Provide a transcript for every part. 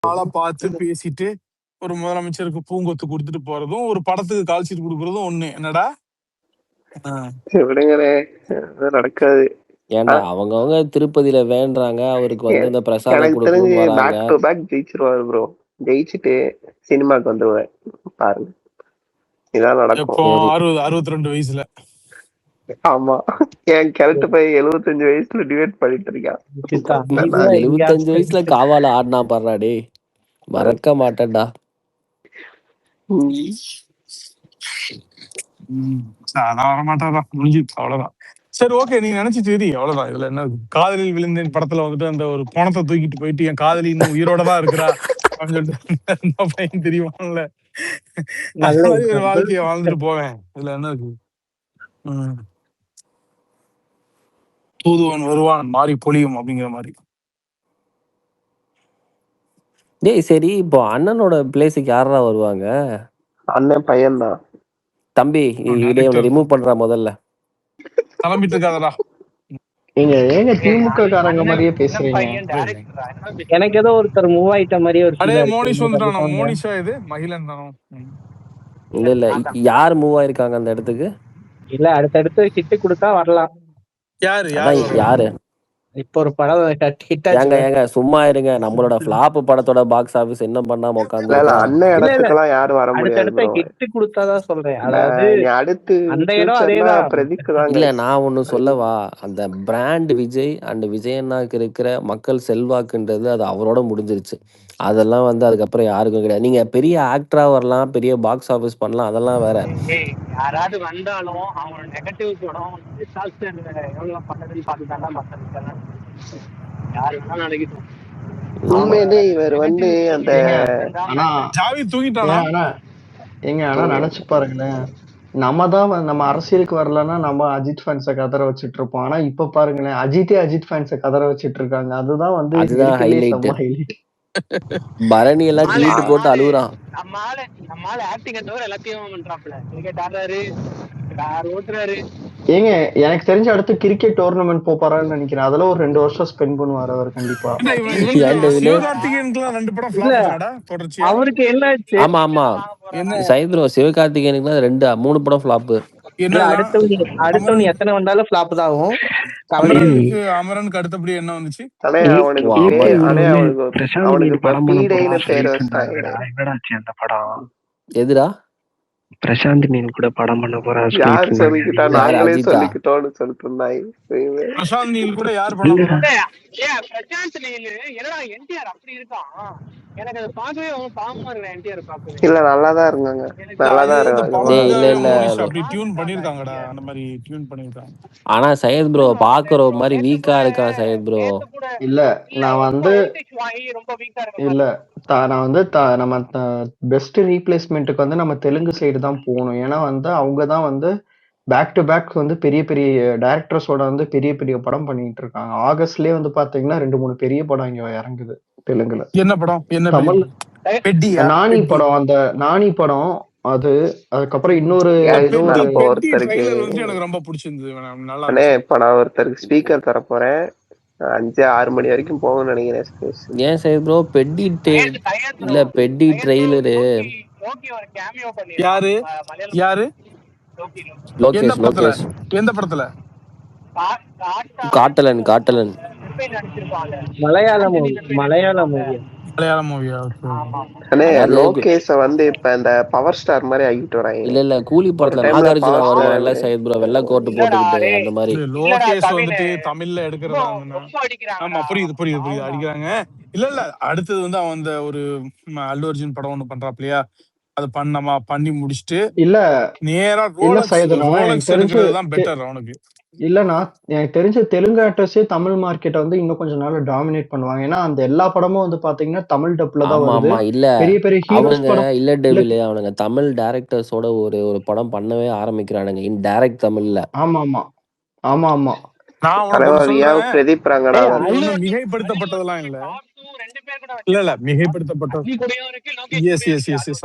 ஆளா பார்த்து பேசிட்டு ஒரு முதலமைச்சருக்கு பூங்கொத்து கொடுத்துட்டு போறதும் ஒரு படத்துக்கு கால் ஷீட் கொடுக்கறதும் ஒண்ணு. என்னடா விடுங்கண்ணே, நடக்காது. ஏன்டா அவங்கவுங்க திருப்பதியில வேண்டுறாங்க, அவருக்கு வந்து இந்த பிரசாதம் எனக்கு தெரிஞ்சு கொடுக்கணும்னு வராங்க. பேக் டு பேக் ஜெயிச்சிருவாரு ப்ரோ. ஜெயிச்சுட்டு சினிமாக்கு வந்துருவேன் பாருங்க. இதான் நடக்கும். எப்போ 62 வயசுல. ஆமா, என் கிழட்டு போய் 75 வயசுல டிவேட் பண்ணிட்டு இருக்கான். 75 வயசுல காவால ஆடினா பாடுறாடே, மறக்க மாட்டேன்டா. அதான் வரமாட்டாதான், முடிஞ்சிருச்சு, அவ்வளவுதான். சரி, ஓகே, நீங்க நினைச்சிட்டு சரி, அவ்வளவுதான். இதுல என்ன காதலில் விழுந்தேன் படத்துல வந்துட்டு அந்த ஒரு பணத்தை தூக்கிட்டு போயிட்டு என் காதலி இன்னும் உயிரோட தான் இருக்கிறா அப்படின்னு சொல்லிட்டு பையன் தெரியுமான்ல, அந்த மாதிரி ஒரு வாழ்க்கையை வாழ்ந்துட்டு போவேன். இதுல என்ன இருக்கு? தூதுவன் வருவான் மாறி பொழியும் அப்படிங்கிற மாதிரி. டேய் சரி, இப்போ அண்ணனோட பிளேஸுக்கு யாரா வருவாங்க? அண்ணன் பையன் தான். தம்பி இவனை ரிமூவ் பண்றா முதல்ல. கிளம்பிட்டு இருக்காதடா. ஏங்க திமுக காரங்க மாதிரியே பேசுறீங்க. எனக்கு ஏதோ ஒருத்தர் மூவ் ஆயிட்ட மாதிரியே ஒரு அடே மோனிஷ் வந்துட்டானோ. மோனிஷா இது மகிழன் தானோ? இல்ல யார் மூவ் ஆயிருக்காங்க அந்த இடத்துக்கு? இல்ல அடுத்தடுத்து ஹிட் கொடுத்தா வரலாம். யாரு இப்போ ஒரு படம் ஹிட் ஏங்க சும்மா இருங்க. நம்மளோட ஃபிளாப் படத்தோட பாக்ஸ் ஆபீஸ் என்ன பண்ணாம உட்கார்ந்து அண்ணன் இடத்துக்குலாம் யாரும் வர முடியாது. ஹிட் கொடுத்தாதான் சொல்றேன். அதாவது அடுத்து அந்த இடம் அதேதான். பிரதீப் தான். இல்ல நான் ஒண்ணு சொல்லவா, அந்த பிராண்ட் விஜய் அண்ட் விஜயண்ணாக்கு இருக்கிற மக்கள் செல்வாக்குன்றது அது அவரோட முடிஞ்சிருச்சு. அதெல்லாம் வந்து அதுக்கப்புறம் யாருக்கும் கிடையாது. நீங்க பெரிய ஆக்டரா வரலாம், பெரிய பாக்ஸ் ஆபீஸ் பண்ணலாம், அதெல்லாம் வேற. யாராவது வந்தாலும் அவங்களோட நெகட்டிவ் படம் எவ்வளவு பண்ணதுன்னு பார்த்துட்டாங்க. உண்மையிலே இவர் வந்து அந்த எங்க ஆனா நினைச்சு பாருங்களேன், நம்ம அரசியலுக்கு வரலன்னா நம்ம அஜித் ஃபேன்ஸை கதற வச்சுட்டு இருப்போம். ஆனா இப்ப பாருங்களேன், அஜித் ஃபேன்ஸை கதற வச்சுட்டு இருக்காங்க. அதுதான் வந்து ஹைலைட். பரணி எல்லாம் கிளீட்டு போட்டு அழுகுறான். நம்மால ஆக்டிங்க தவிர எல்லாத்தையும் பண்றாப்ல. கிரிக்கெட் ஆடுறாரு, கார் ஓட்டுறாரு. ஏங்க எனக்கு தெரிஞ்ச அடுத்து கிரிக்கெட் டோர்னமெண்ட் போறாருன்னு நினைக்கிறேன். அதெல்லாம் ஒரு 2 வருஷம் ஸ்பெண்ட் பண்ணுவாரு அவர் கண்டிப்பா. அவருக்கு என்ன? ஆமா ஆமா சைத் ப்ரோ, சிவகார்த்திகேயனுக்கு 2-3 படம் ஃபிளாப். அடுத்தவன் எத்தனை வந்தாலும் ஃபிளாப் தான் ஆகும். அமரனுக்கு அடுத்தபடி என்ன வந்துச்சு? எதுடா? பிரசாந்த் நீல் கூட படம் பண்ண போறாரு. பிரசாந்த் நீல் கூட யார் பண்ண போறாங்க? பிரசாந்த் நீல் என்னடா என்டிஆர் அப்படி இருக்கான். எனக்கு அது பார்க்கவே பாவமா இருக்கு. என்டிஆர் பார்க்கவே இல்ல நல்லாதான் இருந்தாங்க. அப்படி டியூன் பண்ணிருக்காங்கடா, அந்த மாதிரி டியூன் பண்ணிருக்காங்க. ஆனா சையத் ப்ரோ பாக்குற மாதிரி வீக்கா இருக்கான் சையத் ப்ரோ. இல்ல நான் வந்து நம்ம பெஸ்ட் ரீப்ளேஸ்மெண்ட்டுக்கு வந்து நம்ம தெலுங்கு சைடு தான் போகணும். ஏன்னா வந்து அவங்க தான் வந்து பேக் டு பேக் வந்து பெரிய பெரிய டைரக்டர்ஸோட வந்து பெரிய பெரிய படம் பண்ணிட்டு இருக்காங்க. ஆகஸ்ட்லயே வந்து பாத்தீங்கன்னா 2-3 பெரிய படம் இங்க இறங்குது தெலுங்குல. என்ன படம்? என்ன தமிழ் நானி படம், அந்த நானி படம் அது. அதுக்கப்புறம் இன்னொரு எனக்கு ரொம்ப பிடிச்சிருந்தது. இப்ப நான் ஒருத்தருக்கு ஸ்பீக்கர் தர போறேன். 5-6 மணி வரைக்கும் போகும்னு நினைக்கிறேன். ஏன் சையத் ப்ரோ பெட்டி இல்ல பெட்டி ட்ரெய்லரு யாரு லோகேஷ் எந்த படத்துல? காட்டலன் மலையாள மூவியா? லோகேஷ வந்து இப்ப இந்த பவர் ஸ்டார் மாதிரி ஆகிட்டு வராங்க. இல்ல கூலி படத்துல நாகார்ஜுனா வருவாங்கல்ல சையத் ப்ரோ, வெள்ளை கோட் போட்டுக்கிட்டு, அந்த மாதிரி. லோகேஷ் வந்துட்டு தமிழ்ல எடுக்கிறதா? ஆமா புரியுது அடிக்கிறாங்க. இல்ல அடுத்தது வந்து அவன் அந்த ஒரு அல்லு அர்ஜுன் படம் ஒண்ணு பண்றாப்லையா, அது பண்ணி முடிச்சுட்டு இல்ல நேரா தான் பெட்டர் அவனுக்கு. இல்லனா எனக்கு தெரிஞ்ச தெலுங்கு ஆக்டர்ஸே தமிழ் மார்க்கெட்டை வந்து இன்னும் கொஞ்சம் நாள் டாமினேட் பண்ணுவாங்க. ஏன்னா அந்த எல்லா படமும் வந்து பாத்தீங்கன்னா தமிழ் டப்ல தான் வருது. இல்ல பெரிய பெரிய ஹீரோஸ் படம் இல்ல டெவில் அவனுங்க தமிழ் டைரக்டர்ஸோட ஒரு படம் பண்ணவே ஆரம்பிக்கிறானுங்க இன் டைரக்ட் தமிழ்ல. ஆமா நான் பிரதீப் ரங்கடா மிகைப்படுத்தப்பட்டதெல்லாம் இல்ல. இல்ல மிகைப்படுத்தப்பட்ட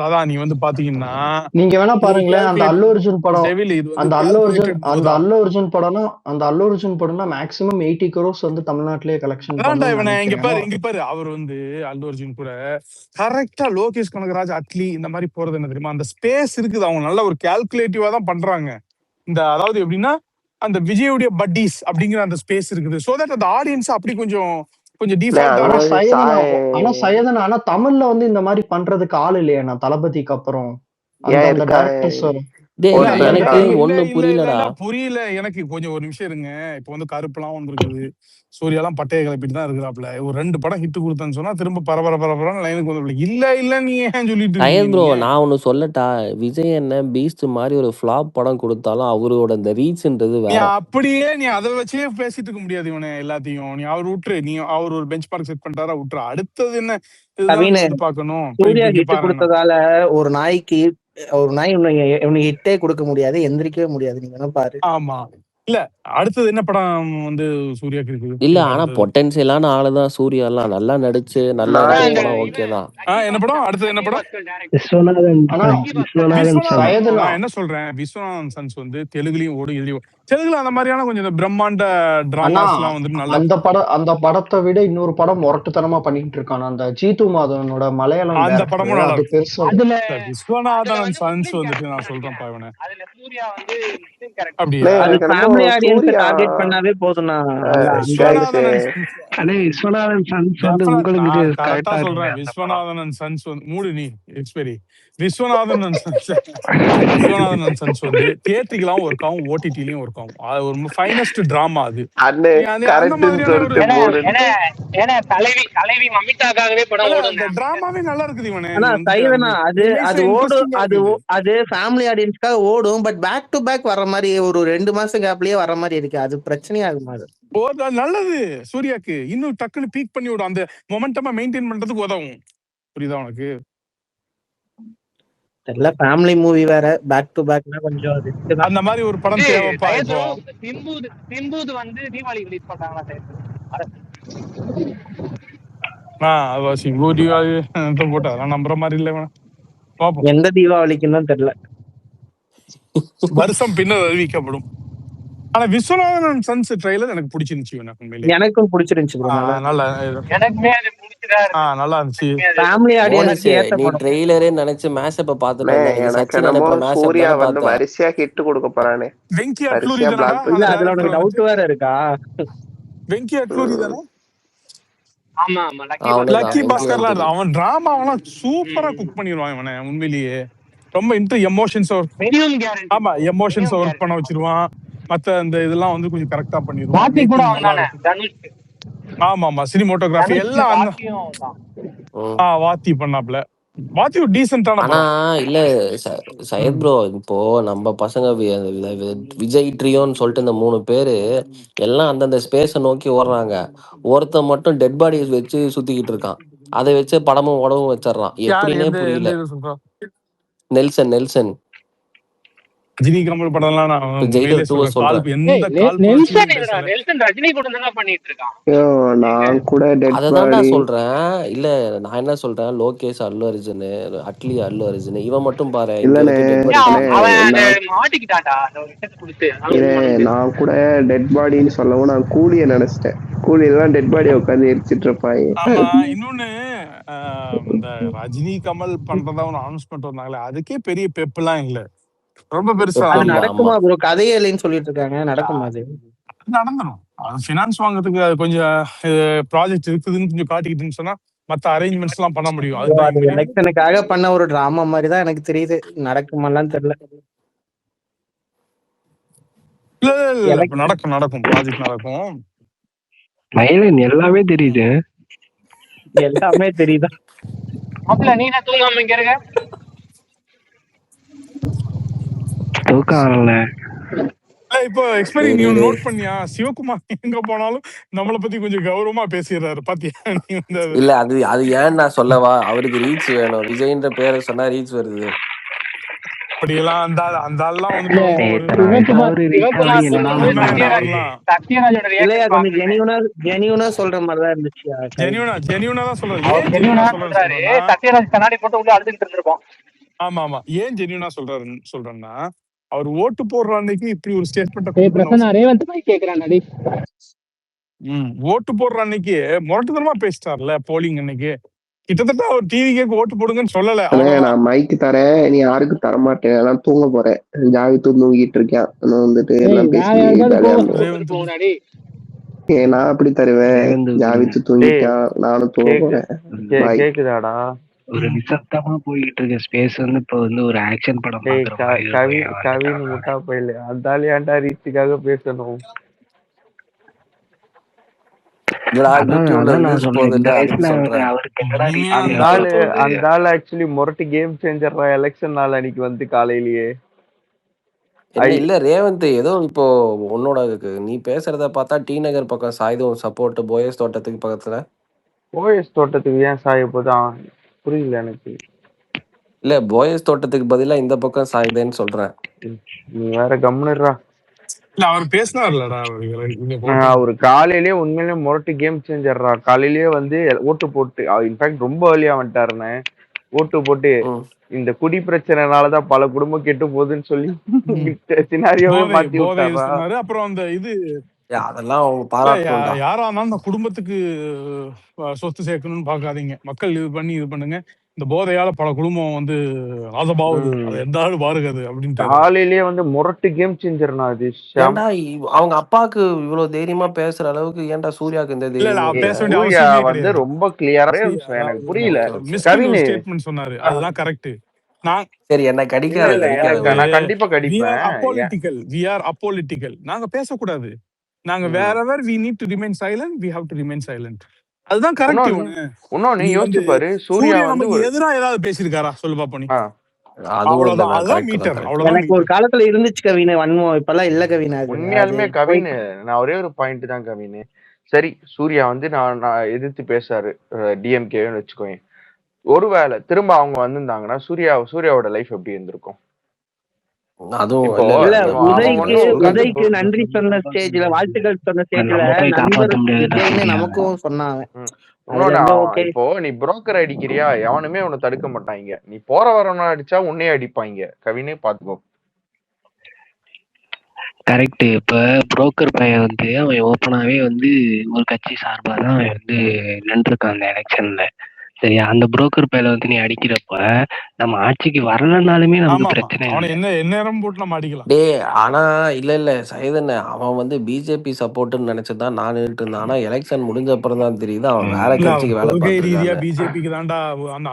அதான் நீ வந்து பாத்தீங்கன்னா நீங்க வேணா பாருங்களேன் அந்த அல்லு அர்ஜுன் படம் டெவில் இது வந்து அந்த calculated அல்லு அர்ஜுன் படம்னா மேக்ஸிமம் 80 crores வந்து தமிழ்நாட்டிலேயே கலெக்ஷன் அதான்டா பண்ணணும்னு இவனை இங்க நினைக்கிறேன். பாரு அவர் வந்து அல்லு அர்ஜுன் கூட கரெக்டா லோகேஷ் கனகராஜ் அட்லி இந்த மாதிரி போறது என்ன தெரியுமா, அந்த ஸ்பேஸ் இருக்குது, அவங்க நல்ல ஒரு கால்குலேட்டிவா தான் பண்றாங்க. இந்த அதாவது எப்படின்னா அந்த விஜயுடைய பட்டீஸ் அப்படிங்கிற அந்த ஸ்பேஸ் இருக்குது, சோ தட் அந்த ஆடியன்ஸ் அப்படி கொஞ்சம் இல்ல, டிஃபால்ட் ஆனா அதாவது சையதன் ஆனா தமிழ்ல வந்து இந்த மாதிரி பண்றதுக்கு ஆள் இல்லையா நான் தளபதிக்கு அப்புறம் அந்த ஏன் அந்த இருக்கா? டைரக்டர்ஸ் டேய் ஒருத்தன் எனக்கு இருக்கான். ஒண்ணு புரியலடா. புரியல எனக்கு. கொஞ்சம் ஒரு நிமிஷம் இருங்க. இப்ப வந்து கருப்புலாம் வந்துருக்குது, சூர்யாலாம் பட்டையை கிளப்பிட்டு தான் இருக்கிறாப்ல. ஒரு 2 படம் ஹிட் கொடுத்தேன்னு சொன்னா திரும்ப பரபரன்னு லைனுக்கு வந்து இல்ல நீ ஏன் சொல்லிட்டு சையத் ப்ரோ இருக்கீங்க? நான் ஒண்ணு சொல்லட்டா, விஜய் என்ன பீஸ்ட் மாதிரி ஒரு ஃபிளாப் படம் கொடுத்தாலும் அவரோட அந்த ரீச்ன்றது நீ வேற. அப்படியே நீ அதை வச்சே பேசிட்டு இருக்க முடியாது இவனை எல்லாத்தையும். நீ அவர் விட்டுரு, நீ அவர் ஒரு பெஞ்ச் மார்க் செட் பண்ணிட்டாரா விட்டுரு, அடுத்தது என்ன கவினு, இதுதான் பார்க்கணும். சூர்யா ஹிட் கொடுத்ததால ஒரு நாய் இவனுக்கு ஹிட்டே கொடுக்க முடியாது, எந்திரிக்கவே முடியாது. நீங்க வேணா பாரு. ஆமா, இல்ல அடுத்தது என்ன படம் வந்து சூர்யாக்கு இருக்குது? இல்ல ஆனா பொட்டன்சியலான ஆளுதான் சூர்யாலாம், நல்லா நடிச்சு நல்லா நான் எடுத்த படம் ஓகே தான். என்ன படம் அடுத்தது என்ன படம்? நான் என்ன சொல்றேன், விஸ்வநாதன் சன்ஸ் வந்து தெலுங்குலயும் ஓடும், இதுலயும் தெலுங்குல அந்த மாதிரியான கொஞ்சம் இந்த பிரம்மாண்ட டிராமாஸ் எல்லாம் வந்து நல்லா. அந்த படத்தை விட இன்னொரு படம் முரட்டுத்தனமா பண்ணிட்டு இருக்கான் அந்த ஜீது மாதவனோட மலையாளம் அந்த படமும் நல்லா அது பெருசா. அதுல விஸ்வநாதன் சன்ஸ் வந்துட்டு நான் சொல்றேன் பாவன அப்படியே அது ஃபேமிலி ஆடியன்ஸ் டார்கெட் பண்ணாவே போதும்னா. விஸ்வநாதன் சன்ஸ் வந்து உங்களுக்கு கரெக்டா சொல்றேன். விஸ்வநாதன் சன்ஸ் வந்து மூடு நீ எக்ஸ்பெரி. விஸ்வநாதன் சன்ஸ் வந்து தியேட்டருக்கெல்லாம் ஒர்க் ஆகும், ஓடிடிலயும் ஒர்க் ஆகும். அது ஒரு ஃபைனஸ்ட் டிராமா. அது டிராமாவே நல்லா இருக்குது இவனே. அது ஃபேமிலி ஆடியன்ஸ்க்காக ஓடும், பட் பேக் டு பேக் வர மாதிரி ஒரு 2 மாசம் கேப்லயே வர மாதிரி இருக்கு. அது பிரச்சனையாகுமா? அது நல்லது சூர்யாக்கு, இன்னும் டக்குன்னு பீக் பண்ணி விடும், அந்த மொமெண்டமா மெயின்டைன் பண்றதுக்கு உதவும். புரியுதா உனக்கு? தெரியல, ஃபேமிலி மூவி வேற, பேக் டு பேக்னா கொஞ்சம் அந்த மாதிரி ஒரு படம் தேவைப்பா. இப்போ சிம்புது வந்து தீபாவளி ரிலீஸ் பண்றாங்களா சிம்பு தீபாவளி போட்டு அதெல்லாம் நம்புற மாதிரி இல்ல. பாப்போம் எந்த தீபாவளிக்குன்னு தான் தெரியல, வருஷம் பின்னர் அறிவிக்கப்படும். ஆனா விஸ்வநாதன் சன்ஸ் ட்ரைலர் எனக்கு பிடிச்சிருந்துச்சு. எனக்கும் பிடிச்சிருந்துச்சு. நல்லா இருந்துச்சு. ஃபேமிலி ஆடியன்ஸ் நீ ட்ரெய்லரே நினைச்சு மேஷப்ப பாத்துட்டு சூர்யா வந்து வரிசையா ஹிட் கொடுக்க போறானே. வெங்கி அட்லூரி இல்ல, அதுல உனக்கு டவுட் வேற இருக்கா? வெங்கி அட்லூரி தானே? ஆமா லக்கி பாஸ்கர்ல அவன் டிராமாவெல்லாம் சூப்பரா குக் பண்ணிடுவான் இவனை. உண்மையிலேயே ரொம்ப எமோஷன்ஸ் ஆமா எமோஷன்ஸ் ஒர்க் பண்ண வச்சிருவான். மத்த அந்த இதெல்லாம் வந்து கொஞ்சம் கரெக்டா பண்ணிடுவான். ஆமா சினிமோட்டோகிராஃபி எல்லாம் வாத்தி பண்ணாப்ல. வாத்தி ஒரு டீசென்ட்டான. ஆனா இல்ல சையத் ப்ரோ, இப்போ நம்ம பசங்க விஜய் ட்ரியோன்னு சொல்லிட்டு இந்த 3 பேரு எல்லாம் அந்தந்த ஸ்பேஸ நோக்கி ஓடுறாங்க. ஒருத்தன் மட்டும் டெட் பாடி வச்சு சுத்திக்கிட்டு இருக்கான், அதை வச்சு படமும் உடவும் வச்சிடறான். எப்படின்னே புரியல. நெல்சன் ரஜினி கமல் படம்லாம் நான் அதான்டா சொல்றேன். இல்ல நான் என்ன சொல்றேன், லோகேஷ் அல்லு அர்ஜுன், அட்லி அல்லு அர்ஜுன், இவன் மட்டும் பாரு. நான் கூட டெட் பாடின்னு சொல்லவும் நான் கூலிய நினைச்சிட்டேன். கூலியெல்லாம் டெட் பாடி உட்காந்து எரிச்சிட்டு இருப்பாங்க. இன்னொன்னு இந்த ரஜினி கமல் பண்றதா ஒரு அனௌன்ஸ்மெண்ட் வந்தாங்களே, அதுக்கே பெரிய பெப்பெல்லாம் இல்ல, ரொம்ப பெருசா நடக்குமா ப்ரோ? கதையே இல்லைன்னு சொல்லிட்டு இருக்காங்க, நடக்குமா? அது நடந்துடும். ஃபினான்ஸ் வாங்குறதுக்கு அது கொஞ்சம் ப்ராஜெக்ட் இருக்குதுன்னு கொஞ்சம் காட்டிக்கிட்டுன்னு சொன்னா மத்த அரேஞ்ச்மெண்ட்ஸ் எல்லாம் பண்ண முடியும். அது எலெக்ஷனுக்காக பண்ண ஒரு டிராமா மாதிரி தான் எனக்கு தெரியுது. நடக்குமாலாம் தெரியல. இல்ல நடக்கும் ப்ராஜெக்ட் நடக்கும். எல்லாமே தெரியுது, எல்லாமே தெரியுதா? அப்பல நீ என்ன தூங்காம இங்க இருக்க? இப்போ எக்ஸ்பெரி நீ நோட் பண்ணியா, சிவகுமார் எங்க போனாலும் நம்மளை பத்தி கொஞ்சம் கௌரவமா பேசிடுறாரு பாத்தியா நீ? இல்ல அது ஏன் நான் சொல்லவா, அவருக்கு ரீச் வேணும். விஜய்ன்ற பேரை சொன்னா ரீச் வருது. அப்படியெல்லாம் அந்த ஆள்லாம் வந்துட்டு இல்ல, ரொம்ப ஒரு சிவகுமார் சிவகுமார் சுத்த சொல்றது மேன் சத்யராஜ் அவர்லாம். சத்யராஜோட இல்லையா ரியாக்ஷன் கொஞ்சம் பாக்குறேன். ஜெனியூனா சொல்ற மாதிரிதான் இருந்துச்சு ஜெனியூனா தான் சொல்றாரு. அவர் ஏன் ஜெனியூனா ஜெனியூனா சொல்றாரு. சொல்றேன்னா சத்யராஜ் கண்ணாடி போட்டு உள்ள அழுதுகிட்டு இருந்திருப்போம். ஆமா ஏன் ஜெனியூனா சொல்றேன்னா அவர் ஓட்டு போடுற அன்னைக்கு இப்படி ஒரு ஸ்டேட்மெண்ட்டை ஏய் கொடுக்கணும் பிரசன்னா, ரேவந்த் போய் கேக்குறான்டி. ஓட்டு போடுற அன்னைக்கு முரட்டுத்தனமா பேசிட்டார்ல போலிங் அன்னைக்கு. கிட்டத்தட்ட அவர் டிவிக்கு ஓட்டு போடுங்கன்னு சொல்லல. அண்ணே நான் மைக்கு தரேன், நீ யாருக்கும் தரமாட்டேன், நான் தூங்க போறேன், ஜாவித்து தூங்கிட்டு இருக்கேன், நான் வந்துட்டு ஏய் எல்லாம் வேற பேசி யாருக்காவது ஜாலியா கோவம் இருந்தோம். வந்துட்டு போகுடாடி. நான் அப்படி தருவேன், ஜாவித்து தூங்கிட்டான், நானும் தூங்க போறேன். பாய். கேக்குதாடா? ஒரு நிசப்தமா போய்கிட்டு இருக்க ஸ்பேஸ் வந்து இப்போ வந்து ஒரு ஆக்ஷன் படம் டேய் பாக்குற மாதிரி கவி இருக்கும். கவி நீ முட்டா போயில அந்தாலும் ஏன்டா ரீச்சுக்காக பேசணும். அதான் நான் சொல்றேன், இந்த வயசுல அவருக்கு என்னடா அந்த ஆள் ஆக்சுவலி முரட்டு கேம் சேஞ்சர்ரா எலெக்ஷன் நாள் அன்னைக்கு வந்து காலையிலேயே. இல்ல ரேவந்த் ஏதோ இப்போ உன்னோட நீ பேசுறத பார்த்தா டி நகர் பக்கம் சாயுதம் சப்போர்ட் போயஸ் தோட்டத்துக்கு பக்கத்துல. போயஸ் தோட்டத்துக்கு ஏன் சாய போதான் புரியல எனக்கு. இல்ல போயஸ் தோட்டத்துக்கு பதிலா இந்த பக்கம் சாயுதேன்னு சொல்றேன். நீ வேற கம்முனுறா. இல்ல அவர் பேசினார்லடா அவரு காலையிலேயே உண்மையிலேயே முரட்டு கேம் சேஞ்சர்ரா. காலையிலேயே வந்து ஓட்டு போட்டு இன்ஃபேக்ட் ரொம்ப ஏர்லியா வந்துட்டாருன்னு ஓட்டு போட்டு இந்த குடி பிரச்சனைனாலதான் பல குடும்பம் கெட்டு போகுதுன்னு சொல்லி சினாரியோவே மாத்தி விட்டாரு. அப்புறம் அந்த இது அதெல்லாம் அவங்க பாராட்டணும். யாரா இருந்தாலும் அந்த குடும்பத்துக்கு சொத்து சேர்க்கணும்னு பாக்காதீங்க, மக்கள் இது பண்ணுங்க, இந்த போதையால பல குடும்பம் வந்து நாசமாவுது, அது எந்த ஆளு பாருங்க அது அப்படின்னு காலையிலேயே வந்து முரட்டு கேம் சேஞ்சர்னா அது. அவங்க அப்பாவுக்கு இவ்வளவு தைரியமா பேசுற அளவுக்கு ஏன்டா சூர்யாவுக்கு இந்த தைரியம் வந்து ரொம்ப கிளியரா எனக்கு புரியல. ஸ்டேட்மெண்ட் சொன்னாரு, அதுதான் கரெக்ட். சரி என்ன கடிக்காது, நான் கண்டிப்பா கடிப்பேன். we are apolitical. நாங்க பேசக்கூடாது, நாங்க wherever we need to remain silent, we have to remain silent. அதுதான் கரெக்ட். இன்னொன்னு யோசிச்சு பாரு, சூர்யா வந்து எதிரா ஏதாவது பேசிருக்காரா சொல்லு பாப்போம் நீ. எனக்கு ஒரு காலத்துல இருந்துச்சு கவின் வன்மம், இப்பெல்லாம் இல்ல கவின். உண்மையாலுமே கவின் நான் ஒரே ஒரு பாயிண்ட் தான் கவின். சரி சூர்யா வந்து நான் எதிர்த்து பேசாரு டிஎம்கேன்னு வச்சுக்கோங்க. ஒருவேளை திரும்ப அவங்க வந்திருந்தாங்கன்னா சூர்யாவோட லைஃப் எப்படி இருந்திருக்கும்? உதய்க்கு நன்றி சொன்ன ஸ்டேஜ்ல, வாழ்த்துக்கள் சொன்ன ஸ்டேஜ்ல நமக்கும் சொன்னாங்க. இப்போ நீ புரோக்கர் அடிக்கிறியா, எவனுமே உன்னை தடுக்க மாட்டாங்க. நீ போற வரவன அடிச்சா உன்னையே அடிப்பாங்க. கவினே பாத்துக்கோ. கரெக்ட். இப்ப புரோக்கர் பையன் வந்து அவன் ஓப்பனாவே வந்து ஒரு கட்சி சார்பா தான் அவன் வந்து நின்றுருக்கான் அந்த எலெக்ஷன்ல. சரியா? அந்த புரோக்கர் பையில வந்து நீ அடிக்கிறப்ப நம்ம ஆட்சிக்கு வரலனாலுமே நமக்கு பிரச்சனை இல்லை. ஆனா இல்ல சைதன் அவன் வந்து பிஜேபி சப்போர்ட்னு நினைச்சதான் நான் இருந்தேன். ஆனா எலெக்ஷன் முடிஞ்ச அப்புறம் தான் தெரியுது அவன் வேற கட்சிக்கு வேலை பார்த்திருக்கான். பிஜேபிக்கு தான்டா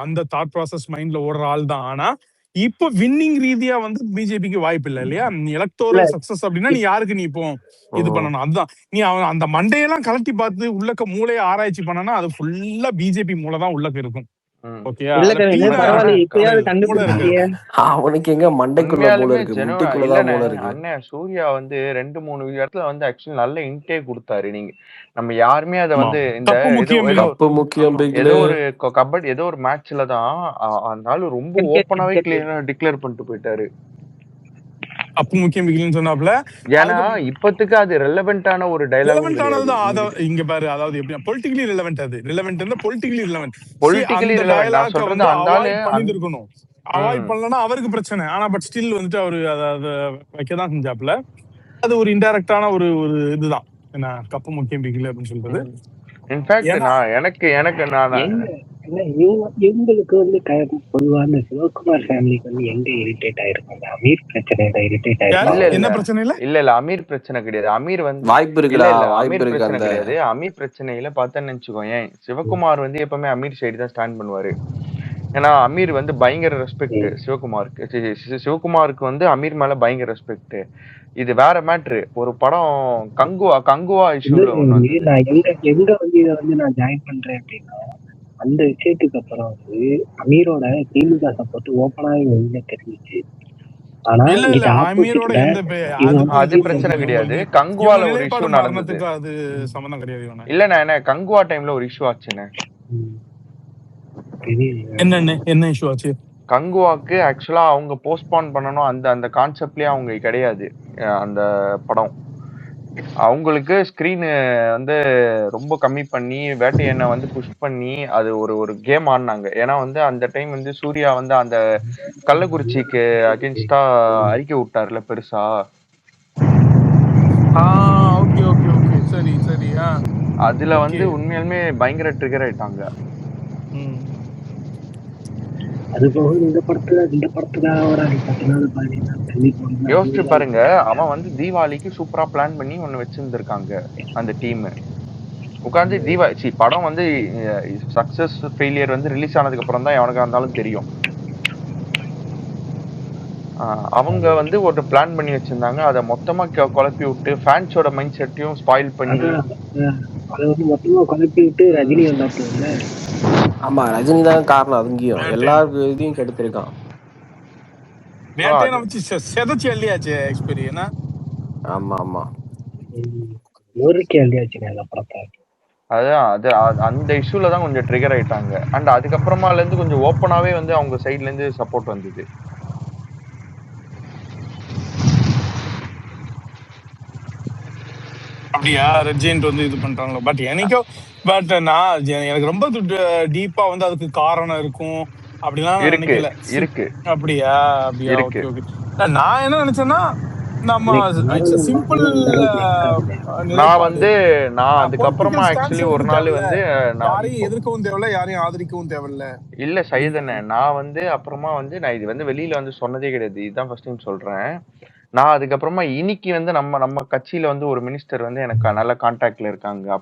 அந்த தாட் ப்ராசஸ் மைண்ட்ல ஓடுற ஆள் தான். ஆனா இப்ப வின்னிங் ரீதியா வந்து பிஜேபிக்கு வாய்ப்பு இல்ல இல்லையா? எலக்டோரல் சக்சஸ் அப்படின்னா நீ யாருக்கு நீ இப்போ இது பண்ணணும்? அதுதான் நீ அவன் அந்த மண்டையெல்லாம் கலட்டி பார்த்து உள்ளக்க மூளைய ஆராய்ச்சி பண்ணனா அது ஃபுல்லா பிஜேபி மூளை தான் உள்ளக்க இருக்கும். அவனுக்கு எங்க மண்டைக்குள்ள மூளை இருக்கு, முட்டிக்குள்ளதான் மூளை இருக்கு. அண்ணன் சூர்யா வந்து 2-3 இடத்துல வந்து ஆக்சுவலி நல்ல இன்டே கொடுத்தாரு. நீங்க நம்ம யாருமே அதை வந்து இந்த ஏதோ ஒரு கபடி ஏதோ ஒரு மேட்ச்ல தான் அதனால ரொம்ப ஓப்பனாவே டிக்ளேர் பண்ணிட்டு போயிட்டாரு. அப்ப முக்கியம் சொன்னாப்ல. ஏன்னா இப்பத்துக்கு அது ரெலவென்ட்டான ஒரு டயலாக். இங்க பாரு, அதாவது எப்படி பொலிட்டிக்கலி ரெலவென்ட், அது ரெலவென்ட் இல்ல பொலிட்டிக்கலி ரெலவென்ட். பண்ணிருக்கணும், அவாய்ட் பண்ணலன்னா அவருக்கு பிரச்சனை. ஆனா பட் ஸ்டில் வந்துட்டு அவரு அதை வைக்கதான் செஞ்சாப்ல. அது ஒரு இன்டைரக்டான ஒரு இதுதான் என்ன கப்பு முக்கியம் பிகில அப்படின்னு சொல்றது. இவங்களுக்கு வந்து பொதுவான சிவகுமார் ஃபேமிலிக்கு வந்து எங்க இரிட்டேட் ஆயிருக்காங்க? அமீர் பிரச்சனையில இரிட்டேட் ஆயிருக்காங்க. என்ன பிரச்சனை இல்ல அமீர் பிரச்சனை கிடையாது. அமீர் வந்து வாய்ப்பு இருக்குல்ல, அமீர் பிரச்சனை கிடையாது. அமீர் பிரச்சனையில பார்த்தேன்னு நினைச்சுக்கோங்க, சிவகுமார் வந்து எப்பவுமே அமீர் சைடு தான் ஸ்டாண்ட் பண்ணுவாரு. ஏன்னா அமீர் வந்து பயங்கர ரெஸ்பெக்ட் சிவகுமாருக்கு. சிவகுமாருக்கு வந்து அமீர் மேல பயங்கர ரெஸ்பெக்ட். இது வேற மேட்ரு. ஒரு படம் கங்குவா இஷ்யூல நான் எங்க வந்து இதை வந்து நான் ஜாயின் பண்றேன் அப்படின்னா, அந்த விஷயத்துக்கு அப்புறம் வந்து அமீரோட திமுக சப்போர்ட் ஓப்பனாவே வெளியில தெரிஞ்சிச்சு. ஆனா அது பிரச்சனை கிடையாது. கங்குவால ஒரு இஷ்யூ நடந்தது. அது சம்பந்தம் கிடையாது. இல்ல கங்குவா டைம்ல ஒரு இஷ்யூ ஆச்சுன்னு. என்ன இஷ்யூ ஆச்சு? கங்குவாக்கு ஆக்சுவலா அவங்க போஸ்ட்பான் பண்ணணும் அந்த அந்த கான்செப்ட்லயே அவங்க கிடையாது. அந்த படம் அவங்களுக்கு ஸ்கிரீன் வந்து ரொம்ப கம்மி பண்ணி வேட்டையனை வந்து புஷ் பண்ணி அது ஒரு ஒரு கேம் ஆடினாங்க. ஏன்னா வந்து அந்த டைம் வந்து சூர்யா வந்து அந்த கள்ளக்குறிச்சிக்கு அகேன்ஸ்டா அறிக்கை விட்டார்ல பெருசா. ஓகே ஓகே ஓகே சரி சரி. அதுல வந்து உண்மையாலுமே பயங்கர ட்ரிகர் ஆயிட்டாங்க. அது போக இந்த படத்துல ஒரு 10 நாள் யோசிச்சு பாருங்க, அவன் வந்து தீபாவளிக்கு சூப்பரா பிளான் பண்ணி ஒன்னு வச்சிருந்திருக்காங்க அந்த டீம். உட்காந்து தீபாவளி படம் வந்து சக்சஸ் ஃபெயிலியர் வந்து ரிலீஸ் ஆனதுக்கு அப்புறம் தான் எவனுக்கா இருந்தாலும் தெரியும். அவங்க வந்து ஒரு பிளான் பண்ணி வச்சிருந்தாங்க. அதை மொத்தமா குழப்பி விட்டு ஃபேன்ஸோட மைண்ட் செட்டையும் ஸ்பாயில் பண்ணி அதை வந்து மொத்தமா குழப்பி விட்டு ரஜினி வந்தாப்புல. ஆமா, ரஜினி தான் காரணம். அதுங்கேயும் எல்லா இதையும் கெடுத்திருக்கான். வேட்டையனை வச்சு செதச்சு அள்ளியாச்சு எக்ஸ்பீரியனா. ஆமா ஆமா, நொறுக்கி அள்ளியாச்சுங்க அந்த படத்தை. அதான் அது அந்த இஷ்யூல தான் கொஞ்சம் ட்ரிகர் ஆயிட்டாங்க. அண்ட் அதுக்கப்புறமால இருந்து கொஞ்சம் ஓப்பனாவே வந்து அவங்க சைட்ல இருந்து சப்போர்ட் வந்தது. அப்படியா ரெஜெண்ட் வந்து இது பண்றாங்களோ. பட் நான் எனக்கு ரொம்ப டீப்பா வந்து அதுக்கு காரணம் இருக்கும் அப்படிலாம் நினைக்கல. இருக்கு அப்படியா அப்படியா ஓகே ஓகே. நான் என்ன நினைச்சேன்னா நம்ம சிம்பிள் நான் அதுக்கப்புறமா ஆக்சுவலி ஒரு நாள் வந்து யாரையும் எதிர்க்கவும் தேவையில்ல, யாரையும் ஆதரிக்கவும் தேவையில்ல. இல்ல சைதனே, நான் வந்து அப்புறமா வந்து நான் இது வந்து வெளியில வந்து சொன்னதே கிடையாது. இதுதான் ஃபர்ஸ்ட் டைம் சொல்றேன். நான் அதுக்கப்புறமா இன்னைக்கு வந்து நம்ம கட்சியில வந்து ஒரு மினிஸ்டர் வந்து எனக்கு நல்ல கான்டாக்ட்ல இருக்காங்க.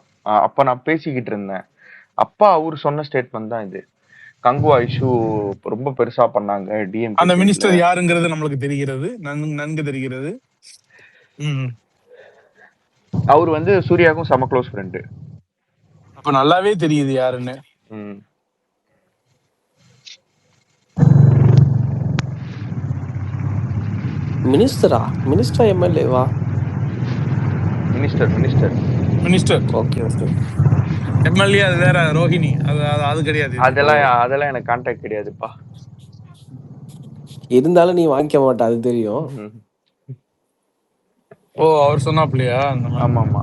அப்ப நான் பேசிக்கிட்டு இருந்தேன். அப்பா அவரு சொன்ன ஸ்டேட்மெண்ட் தான் இது. கங்குவா இஷ்யூ ரொம்ப பெருசா பண்ணாங்க டிஎம். அந்த மினிஸ்டர் யாருங்கிறது நம்மளுக்கு தெரிகிறது, நன்கு தெரிகிறது. அவர் வந்து சூர்யாவுக்கும் செம க்ளோஸ் ஃப்ரெண்டு. அப்ப நல்லாவே தெரியுது யாருன்னு. மினிஸ்டர் எம்எல்ஏவா? Minister okay okay. எம்எல்ஏ அது வேற, ரோஹிணி அது கிடையாது. அதெல்லாம் எனக்கு கான்டாக்ட் கிடையாதுப்பா. இருந்தாலும் நீ வாங்கிக்க மாட்ட, அது தெரியும். ஓ அவர் சொன்னாப்லையா? ஆமா ஆமா.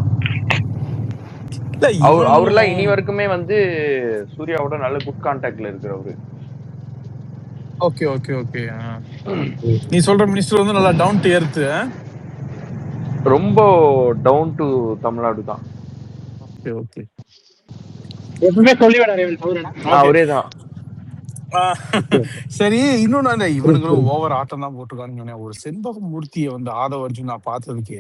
அவர்லாம் இனி வரைக்குமே வந்து சூர்யாவோட நல்ல குட் கான்டாக்ட்ல இருக்கிறவரு. Okay okay okay. நீ சொல்ற மினிஸ்டர் வந்து நல்லா டவுன் டு எர்த். ரொம்ப டவுன் டு தமிழ்நாடு தான். Okay okay. எப்பவுமே சொல்லி அவரே தான். சரி, இன்னொன்னு இவனுங்களும் ஓவர் ஆட்டம் தான் போட்டுருக்காங்க. ஒரு செண்பகமூர்த்தியை வந்து ஆதவ அர்ஜுன் நான் பார்த்ததுக்கு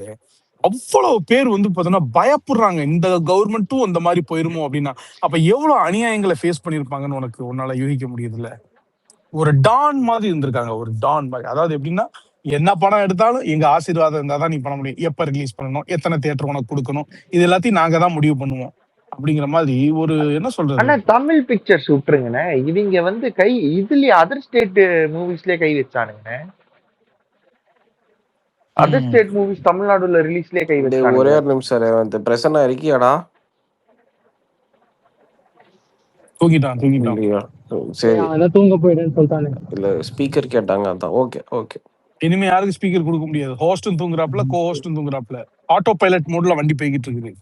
அவ்வளவு பேர் வந்து பாத்தீங்கன்னா பயப்படுறாங்க. இந்த கவர்மெண்ட்டும் அந்த மாதிரி போயிருமோ அப்படின்னா அப்ப எவ்வளவு அநியாயங்களை ஃபேஸ் பண்ணிருப்பாங்கன்னு உன்னால யூகிக்க முடியுதுல்ல. ஒரு டான் மாதிரி இருந்திருக்காங்க, ஒரு டான் மாதிரி. அதாவது எப்படின்னா என்ன படம் எடுத்தாலும் எங்க ஆசீர்வாதம் இருந்தா தான் நீ பண்ண முடியும், எப்ப ரிலீஸ் பண்ணணும், எத்தனை தியேட்டர் உனக்கு கொடுக்கணும், இது எல்லாத்தையும் நாங்க தான் முடிவு பண்ணுவோம் அப்படிங்கிற மாதிரி ஒரு என்ன சொல்றது. ஆனா தமிழ் பிக்சர்ஸ் விட்டுருங்கண்ணே, இவங்க வந்து இதுலயே அதர் ஸ்டேட் மூவிஸ்லயே கை வச்சானுங்க. அதர் ஸ்டேட் மூவிஸ் தமிழ்நாடுல ரிலீஸ்லயே கை வச்சானுங்க. ஒரே ஒரு நிமிஷம் பிரசன்னா இருக்கியாடா? தூங்கிட்டான். சரி, தூங்க போயிடுன்னு சொல்லிட்டானு. இல்ல ஸ்பீக்கர் கேட்டாங்க, அதான். Okay okay. இனிமே யாருக்கு ஸ்பீக்கர் கொடுக்க முடியாது. ஹோஸ்டும் தூங்குறாப்ல, கோ ஹோஸ்டும் தூங்குறாப்ல. ஆட்டோ பைலட் மோட்ல வண்டி போய்கிட்டு இருக்குது.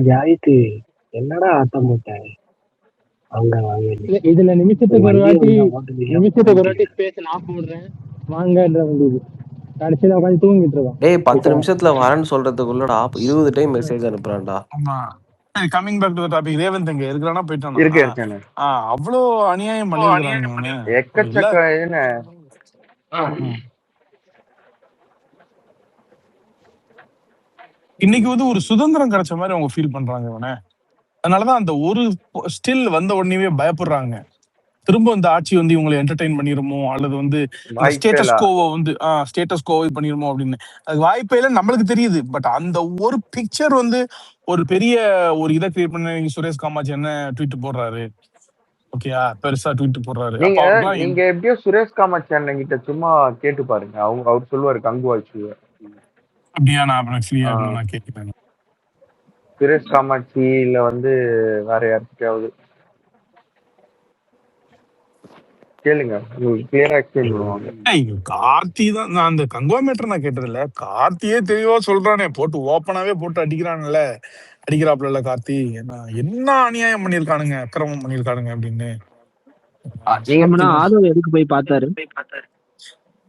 ஜாயித்து என்னடா ஆட்டம் போட்டாங்க அவங்க. இதுல நிமிஷத்துக்கு ஒரு வாட்டி ஸ்பேஸ் நான் போடுறேன் வாங்கன்ற வந்தது. கடைசியில உட்காந்து தூங்கிட்டு இருக்கான். 10 நிமிஷத்துல வரேன்னு சொல்றதுக்குள்ளடா 20 டைம் மெசேஜ் அனுப்புறான்டா. ஆமா. Coming back to the topic. Revanth எங்க இருக்கானா? போயிட்டானா? இருக்கானே. அவ்வளோ அநியாயம் பண்ணிருக்காங்க. எக்கச்சக்க என்ன. இன்னைக்கு வந்து ஒரு சுதந்திரம் கிடைச்ச மாதிரி அவங்க ஃபீல் பண்றாங்க இவனை. அதனாலதான் அந்த ஒரு ஸ்டில் வந்த உடனே பயப்படுறாங்க. திரும்ப இந்த ஆட்சி வந்து இவங்களை என்டர்டெயின் பண்ணிருமோ, அல்லது வந்து ஸ்டேட்டஸ் கோவை வந்து ஸ்டேட்டஸ் கோவை பண்ணிருமோ அப்படின்னு. அது வாய்ப்பே இல்லை, நம்மளுக்கு தெரியுது. பட் அந்த ஒரு பிக்சர் வந்து ஒரு பெரிய ஒரு இதை கிரியேட் பண்ண. சுரேஷ் காமாட்சி என்ன ட்வீட் போடுறாரு, ஓகேயா, பெருசா ட்வீட் போடுறாரு. நீங்க எப்படியோ சுரேஷ் காமாட்சி அண்ணன் கிட்ட சும்மா கேட்டு பாருங்க, அவர் சொல்லுவாரு கங்குவா இஷ்யூ. அப்படியா? நான் ஃப்ரீயா நான் கேட்கிறேன். சுரேஷ் காமாட்சி இல்ல வந்து வேற யாருக்காவது கேளுங்க, உங்களுக்கு கிளியரா எக்ஸ்பிளைன் பண்ணுவாங்க. கார்த்தி தான். நான் அந்த கங்குவா மேட்டர் நான் கேட்டது இல்ல. கார்த்தியே தெளிவா சொல்றானே, போட்டு ஓப்பனாவே போட்டு அடிக்கிறான்ல, அடிக்கிறாப்புல கார்த்தி. என்ன அநியாயம் பண்ணிருக்கானுங்க, அக்கிரமம் பண்ணிருக்கானுங்க அப்படின்னு. ஆமாண்ணா, ஆதவ் எதுக்கு போய் பார்த்தாரு?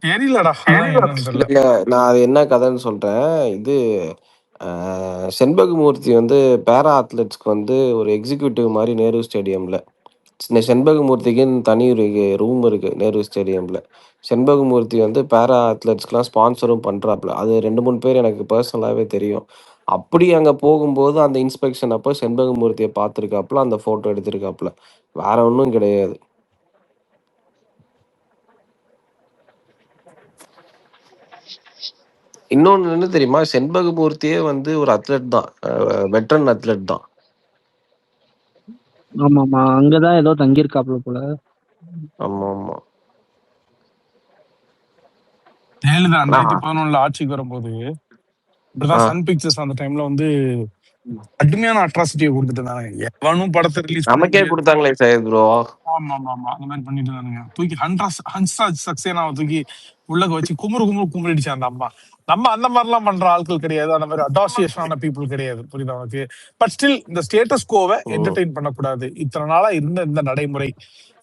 தெரியலடா, அதான் என்னன்னு இல்ல தெரியல. இல்ல, நான் அது என்ன கதைன்னு சொல்றேன். இது செண்பகமூர்த்தி வந்து பேரா அத்லெட்ஸ்க்கு வந்து ஒரு எக்ஸிக்யூட்டிவ் மாதிரி நேரு ஸ்டேடியம்ல. இந்த செண்பகமூர்த்திக்குன்னு தனி ஒரு ரூம் இருக்கு நேரு ஸ்டேடியம்ல. செண்பகமூர்த்தி வந்து பேரா அத்லெட்ஸ்க்குலாம் ஸ்பான்சரும் பண்றாப்புல. அது 2-3 பேர் எனக்கு பர்சனலாவே தெரியும். அப்படி அங்க போகும்போது அந்த இன்ஸ்பெக்ஷன் அப்போ செண்பகமூர்த்தியை பார்த்துருக்காப்புல, அந்த போட்டோ எடுத்திருக்காப்புல. வேற ஒன்றும் கிடையாது. இன்னொன்னு என்ன தெரியுமா, செண்பகமூர்த்தியே வந்து ஒரு அத்லெட் தான், வெட்டரன் அத்லெட் தான். ஆமாமா, அங்கதான் ஏதோ தங்கியிருக்காப்ல போல. ஆமா ஆமா. ஜெயலலிதா 2011 ஆட்சிக்கு வரும்போது இப்படிதான் சன் பிக்சர்ஸ் அந்த டைம்ல வந்து கடுமையான அட்ராசிட்டியை கொடுத்துட்டு இருந்தாங்க. எவனும் படத்தை ரிலீஸ் பண்ண நமக்கே முடியாது. கொடுத்தாங்களே சையத் ப்ரோ. ஆமா ஆமா ஆமா, அந்த மாதிரி பண்ணிட்டு இருந்தானுங்க. தூக்கி ஹன்ஸ்ராஜ் சக்சேனாவை தூக்கி உள்ளக வச்சு குமுறிடுச்சு அந்த அம்மா. நம்ம அந்த மாதிரிலாம் பண்ற ஆட்கள் கிடையாது, அந்த மாதிரி அடாசியேஷனான பீப்புள் கிடையாது, புரியுதா உனக்கு? பட் ஸ்டில் இந்த ஸ்டேட்டஸ் கோவை என்டர்டெயின் பண்ணக்கூடாது, இத்தனை நாளா இருந்த இந்த நடைமுறை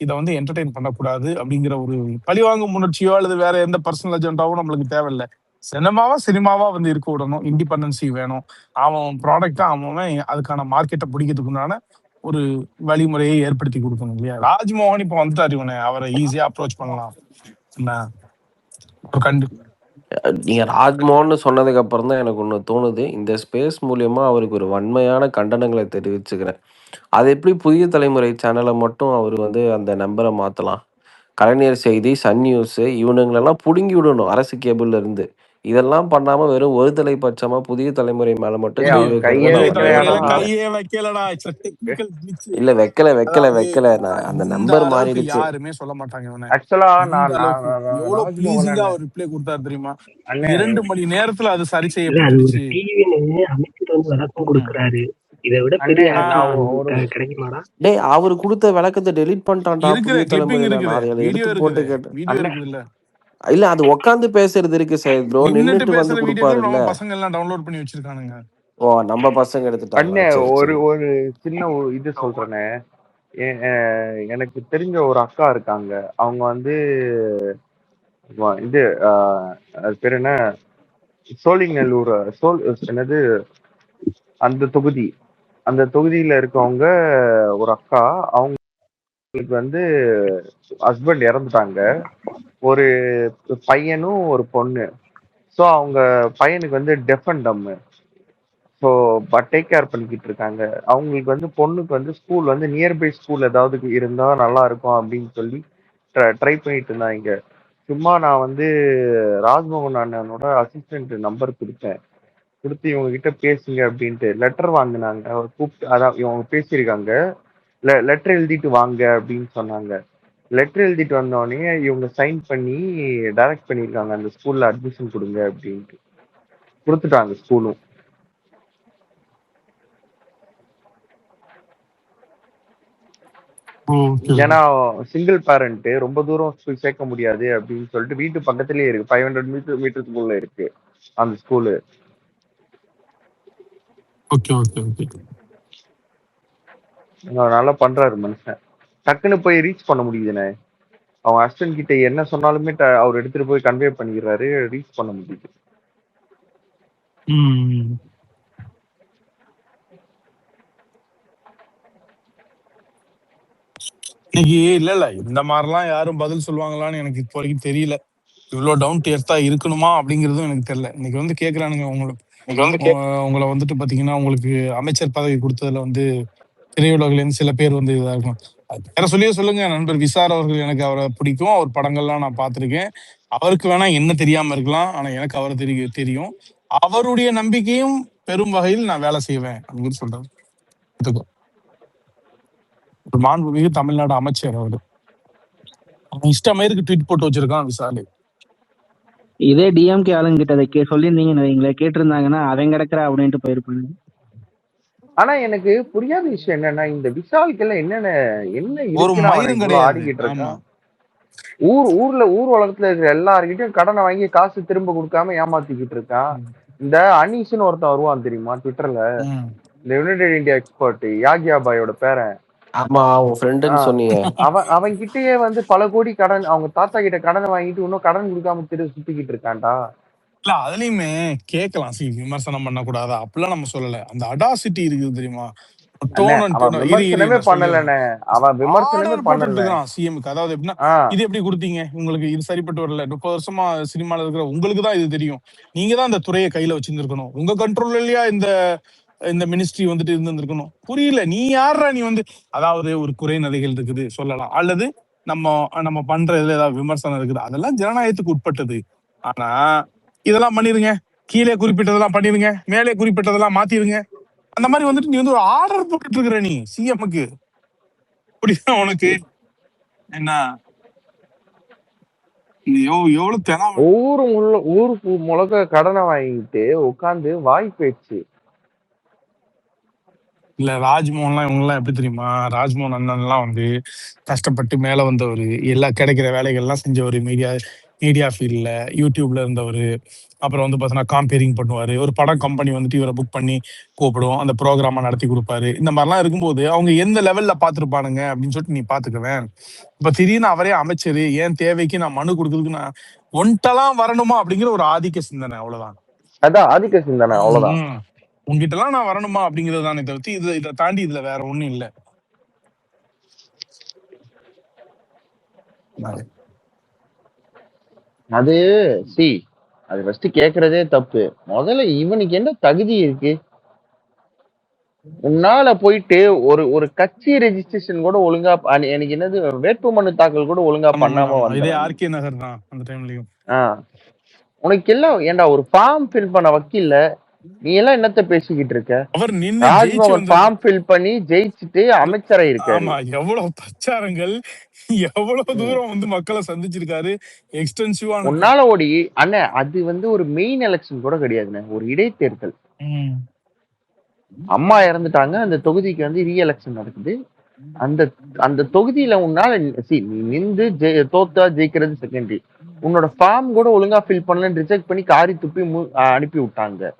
இதை வந்து என்டர்டெயின் பண்ணக்கூடாது அப்படிங்கிற ஒரு பழிவாங்கும் உணர்ச்சியோ அல்லது வேற எந்த பர்சனல் அஜெண்டாவோ நம்மளுக்கு தேவையில்லை. சினிமாவா வந்து இருக்க விடணும், இண்டிபெண்டன்சி வேணும். அவன் ப்ராடக்டா அவன் அதுக்கான மார்க்கெட்டை பிடிக்கிறதுக்குண்டான ஒரு வழிமுறையை ஏற்படுத்தி கொடுக்கணும் இல்லையா? ராஜ்மோகன் இப்ப வந்துட்டாரு, இவனை அவரை ஈஸியா அப்ரோச் பண்ணலாம். நீங்க ராஜ்மோகன் சொன்னதுக்கு அப்புறம் தான் எனக்கு ஒண்ணு தோணுது. இந்த ஸ்பேஸ் மூலியமா அவருக்கு ஒரு வன்மையான கண்டனங்களை தெரிவிச்சுக்கிறேன். அது எப்படி புதிய தலைமுறை சேனலை மட்டும் அவர் வந்து அந்த நம்பரை மாத்தலாம்? கலைஞர் செய்தி, சன் நியூஸ் இவனுங்களெல்லாம் புடுங்கி விடணும் அரசு கேபிள்ல இருந்து. இதெல்லாம் பண்ணாம வெறும் ஒரு தலைப்பட்சமா புதிய தலைமுறை மேல மட்டும் இல்ல வைக்கல. நான் அந்த நம்பர் மாறிடுச்சு. யாருமே சொல்ல மாட்டாங்க. ஆக்சுவலா எவ்வளவு ப்ளீசிங்கா ஒரு ரிப்ளை கொடுத்தாரு தெரியுமா? 2 மணி நேரத்துல அது சரி செய்யப்பட்டுச்சு. அமைச்சர் வந்து விளக்கம் கொடுக்கறாரு. இதை விட பெரிய கிடைக்குமாடா? டேய், அவரு கொடுத்த விளக்கத்தை டெலீட் பண்ணிட்டான்டா புதிய தலைமுறையில. நான் அதை எடுத்து போட்டு கேட்டேன். இல்ல அது உட்காந்து பேசுறது இருக்கு சையத் ப்ரோ, நின்னுட்டு வந்து கொடுப்பாருல்ல. பசங்க எல்லாம் டவுன்லோட் பண்ணி வச்சிருக்கானுங்க. ஓ, நம்ம பசங்க எடுத்துட்டாங்க. ஒரு சின்ன இது சொல்றேனே, எனக்கு தெரிஞ்ச ஒரு அக்கா இருக்காங்க. அவங்க வந்து இது அது பேர் என்ன, சோழிங்கநல்லூர் என்னது அந்த தொகுதியில இருக்கவங்க ஒரு அக்கா. அவங்களுக்கு வந்து ஹஸ்பண்ட் இறந்துட்டாங்க, ஒரு பையனும் ஒரு பொண்ணு. ஸோ அவங்க பையனுக்கு வந்து டெஃப் அண்ட் டம். ஸோ டேக் கேர் பண்ணிக்கிட்டு இருக்காங்க. அவங்களுக்கு வந்து பொண்ணுக்கு வந்து ஸ்கூல் வந்து நியர்பை ஸ்கூல் ஏதாவது இருந்தா நல்லா இருக்கும் அப்படின்னு சொல்லி ட்ரை பண்ணிட்டு இருந்தாங்க. சும்மா நான் வந்து ராஜ்மோகன் அண்ணனோட அசிஸ்டன்ட் நம்பர் கொடுத்து இவங்க கிட்ட பேசுங்க அப்படின்ட்டு லெட்டர் வாங்கினாங்க. அவர் கூப்பிட்டு அதான் இவங்க பேசியிருக்காங்க, லெட்டர் எழுதிட்டு வாங்க அப்படின்னு சொன்னாங்க. லெட்டர் எழுதிட்டு வந்தோடனே இவங்க சைன் பண்ணி டைரக்ட் பண்ணியிருக்காங்க, அந்த ஸ்கூல்ல அட்மிஷன் கொடுங்க அப்படின்ட்டு. கொடுத்துட்டாங்க ஸ்கூலும். ஏன்னா சிங்கிள் பேரண்ட் ரொம்ப தூரம் சேர்க்க முடியாது அப்படின்னு சொல்லிட்டு வீட்டு பக்கத்துலயே இருக்கு, 500 மீட்டருக்குள்ள இருக்கு அந்த ஸ்கூலு. நல்லா பண்றாரு மனுஷன், டக்குன்னு போய் ரீச் பண்ண முடியுதுண்ணே. அவங்க ஹஸ்பண்ட் கிட்ட என்ன சொன்னாலுமே அவர் எடுத்துட்டு போய் கன்வே பண்ணிக்கிறாரு, ரீச் பண்ண முடியுது. இன்னைக்கு இல்ல இந்த மாதிரிலாம் யாரும் பதில் சொல்லுவாங்களான்னு எனக்கு இப்போ வரைக்கும் தெரியல. இவ்வளவு டவுன் டு எர்த்தா இருக்கணுமா அப்படிங்கறதும் எனக்கு தெரியல. இன்னைக்கு வந்து கேக்குறானுங்க, உங்களை வந்துட்டு பாத்தீங்கன்னா உங்களுக்கு அமைச்சர் பதவி கொடுத்ததுல வந்து திரையுலகில இருந்து சில பேர் வந்து இதா இருக்கும். வேற சொல்லுங்க. நண்பர் விசார் அவர்கள், எனக்கு அவரை பிடிக்கும், அவர் படங்கள்லாம் நான் பார்த்திருக்கேன். அவருக்கு வேணா என்ன தெரியாம இருக்கலாம், ஆனா எனக்கு அவரை தெரியும். அவருடைய நம்பிக்கையும் பெரும் வகையில் நான் வேலை செய்வேன் அப்படின்னு சொல்றாரு. ஒரு மாண்புமிகு தமிழ்நாடு அமைச்சர் அவரு, இஷ்டமயிருக்கு ட்வீட் போட்டு வச்சிருக்கான் விசாலு. இதே டிஎம்கே ஆளுங்கிட்ட சொல்லியிருந்தீங்கன்னு கேட்டிருந்தாங்கன்னா அவன் கிடக்குற அப்படின்ட்டு போயிருப்பாங்க. ஆனா எனக்கு புரியாத விஷயம் என்னன்னா, இந்த விசாலுக்கு எல்லாம் என்ன ஒரு மயிரும் கிடையாது. ஊர் உலகத்துல இருக்கிற எல்லார்கிட்டயும் கடனை வாங்கி காசு திரும்ப கொடுக்காம ஏமாத்திக்கிட்டு இருக்கான். இந்த அனீஸ்னு ஒருத்தன் வருவான் தெரியுமா ட்விட்டர்ல, இந்த யுனைடெட் இந்தியா எக்ஸ்பர்ட் யாகியா பாயோட பேரன். ஆமா, உன் ஃப்ரெண்டுன்னு சொன்னீங்க. அவன் கிட்டயே வந்து பல கோடி கடன், அவங்க தாத்தா கிட்ட கடனை வாங்கிட்டு இன்னும் கடன் கொடுக்காம சுத்திக்கிட்டு இருக்கான்டா. இல்ல அதுலயுமே கேட்கலாம், விமர்சனம் பண்ண கூடாதா அப்படிலாம் நம்ம சொல்லல. அந்த அடாசிட்டி இருக்குது தெரியுமா, விமர்சனமே பண்ணலனே, அவன் விமர்சனமே பண்ணல சிஎம்க்கு. அதாவது எப்படின்னா, இது எப்படி கொடுத்தீங்க, உங்களுக்கு இது சரிப்பட்டு வரல, 30 வருஷமா சினிமால இருக்கிற உங்களுக்கு தான் இது தெரியும், நீங்க தான் இந்த துறையை கையில வச்சிருந்துருக்கணும், உங்க கண்ட்ரோல் இல்லையா இந்த மினிஸ்ட்ரி வந்துட்டு இருந்திருக்கணும், புரியல நீ யாரா நீ வந்து. அதாவது ஒரு குறை நதைகள் இருக்குது சொல்லலாம், அல்லது நம்ம பண்றதுல ஏதாவது விமர்சனம் இருக்குது, அதெல்லாம் ஜனநாயகத்துக்கு உட்பட்டது. ஆனா இதெல்லாம் பண்ணிருங்க, கீழே குறிப்பிட்டதெல்லாம் பண்ணிருங்க, மேலே குறிப்பிட்டதெல்லாம் மாத்திருங்க, அந்த மாதிரி வந்துட்டு நீ வந்து ஒரு ஆர்டர் போட்டுட்டு இருக்கிற நீ சிஎம்க்கு. புரியுதா உனக்கு என்ன? எவ்வளவு ஊருக்கு முழக்க கடனை வாங்கிட்டு உட்காந்து வாய் பேச்சு. இல்ல ராஜ்மோகன்லாம் இவங்கெல்லாம் எப்படி தெரியுமா, ராஜ்மோகன் அண்ணன் எல்லாம் வந்து கஷ்டப்பட்டு மேல வந்தவர், எல்லா கிடைக்கிற வேலைகள்லாம் செஞ்சவர், மீடியா ஃபீல்ட்ல யூடியூப்ல இருந்தவர். அப்புறம் வந்து பார்த்தீங்கன்னா காம்பேரிங் பண்ணுவாரு, ஒரு படம் கம்பெனி வந்துட்டு இவரை புக் பண்ணி கூப்பிடும், அந்த ப்ரோக்ராமா நடத்தி கொடுப்பாரு. இந்த மாதிரிலாம் இருக்கும்போது அவங்க எந்த லெவல்ல பாத்துருப்பானுங்க அப்படின்னு சொல்லிட்டு நீ பாத்துக்குவேன். இப்ப திடீர்னு அவரே அமைச்சரு, ஏன் தேவைக்கு நான் மனு கொடுக்குறதுக்கு நான் ஒன்ட்டெல்லாம் வரணுமா அப்படிங்கிற ஒரு ஆதிக்க சிந்தனை, அவ்வளவுதான். அதான் ஆதிக்க சிந்தனை, அவ்வளவுதான். உங்ககிட்ட எல்லாம் நான் வரணுமா அப்படிங்கிறது தானே தவிர்த்து இதை தாண்டி இதுல வேற ஒண்ணும் இல்ல. அது அது ஃபர்ஸ்ட் கேக்குறதே தப்பு. முதல்ல இவனுக்கு என்ன தகுதி இருக்கு? உன்னால போயிட்டு ஒரு கட்சி ரெஜிஸ்ட்ரேஷன் கூட ஒழுங்கா, எனக்கு என்னது வேட்புமனு தாக்கல் கூட ஒழுங்கா பண்ணாம வந்து உனக்கு எல்லாம் ஏண்டா ஒரு ஃபார்ம் ஃபில் பண்ண வக்கீல்ல நீ எல்லாம் என்னத்த பேசிக்கிட்டு இருக்க? ராஜ்மோகன் ஃபார்ம் ஃபில் பண்ணி ஜெயிச்சுட்டு அமைச்சரா இருக்காரு. எவ்வளவு பிரச்சாரங்கள், எவ்வளவு தூரம் வந்து மக்களை சந்திச்சிருக்காரு, எக்ஸ்டென்சிவா. உன்னால ஓடி அண்ணே, அது வந்து ஒரு மெயின் எலெக்ஷன் கூட கிடையாதுண்ணே, ஒரு இடைத்தேர்தல். அம்மா இறந்துட்டாங்க, அந்த தொகுதிக்கு வந்து ரீ எலெக்ஷன் நடக்குது. அந்த தொகுதியில உன்னால நீ நின்று தோத்தா ஜெயிக்கிறது செகண்டரி. உன்னோட ஃபார்ம் கூட ஒழுங்கா ஃபில் பண்ணலன்னு ரிஜெக்ட் பண்ணி காரி துப்பி அனுப்பி விட்டாங்க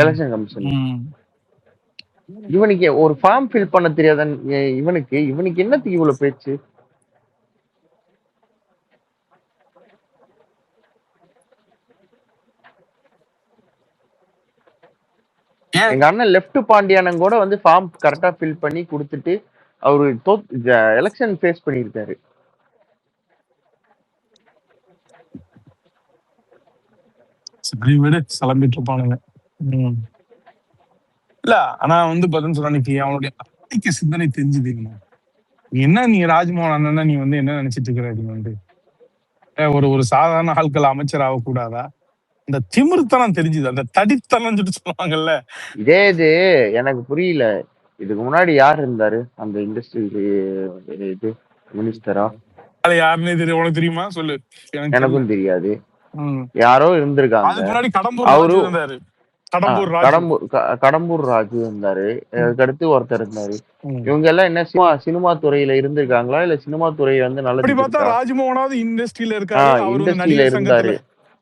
எலெக்ஷன் கமிஷன். இவனுக்கு ஒரு ஃபார்ம் ஃபில் பண்ண தெரியாத இவனுக்கு என்னத்துக்கு இவ்வளவு பேச்சு? எங்க அண்ணன் லெப்ட் பாண்டியானன் கூட வந்து ஃபார்ம் கரெக்டா ஃபில் பண்ணி கொடுத்துட்டு அவரு எலெக்ஷன் ஃபேஸ் பண்ணிருக்காரு. கிளம்பிட்டு இருப்பானுங்க. இல்ல ஆனா வந்து பதில் சொன்ன அவனுடைய ஆதிக்க சிந்தனை தெரிஞ்சுதீங்க. என்ன நீ ராஜ்மோகன் அண்ணன் நீ வந்து என்ன நினைச்சிட்டு இருக்கிற? நீ வந்து ஒரு சாதாரண ஆட்கள் அமைச்சர் ஆகக்கூடாதா? அந்த திமிர்த்தனம் தெரிஞ்சுது, அந்த தடித்தனம் சொல்லுவாங்கல்ல. இது எனக்கு புரியல. இதுக்கு முன்னாடி யார் இருந்தாரு அந்த இண்டஸ்ட்ரி இது மினிஸ்டரா? அது யாருன்னே தெரியும். உனக்கு தெரியுமா சொல்லு? எனக்கும் தெரியாது. யாரோ இருந்திருக்காங்க. அவரு கடம்பூர் ராஜு இருந்தாரு. அதுக்கடுத்து ஒருத்தர் இருந்தாரு. இவங்க எல்லாம் என்ன சினிமா துறையில இருந்திருக்காங்களா இல்ல சினிமா துறையை வந்து நல்ல ராஜ்மோகனாவது இண்டஸ்ட்ரியில இருக்காரு. இண்டஸ்ட்ரியில இருந்தாரு.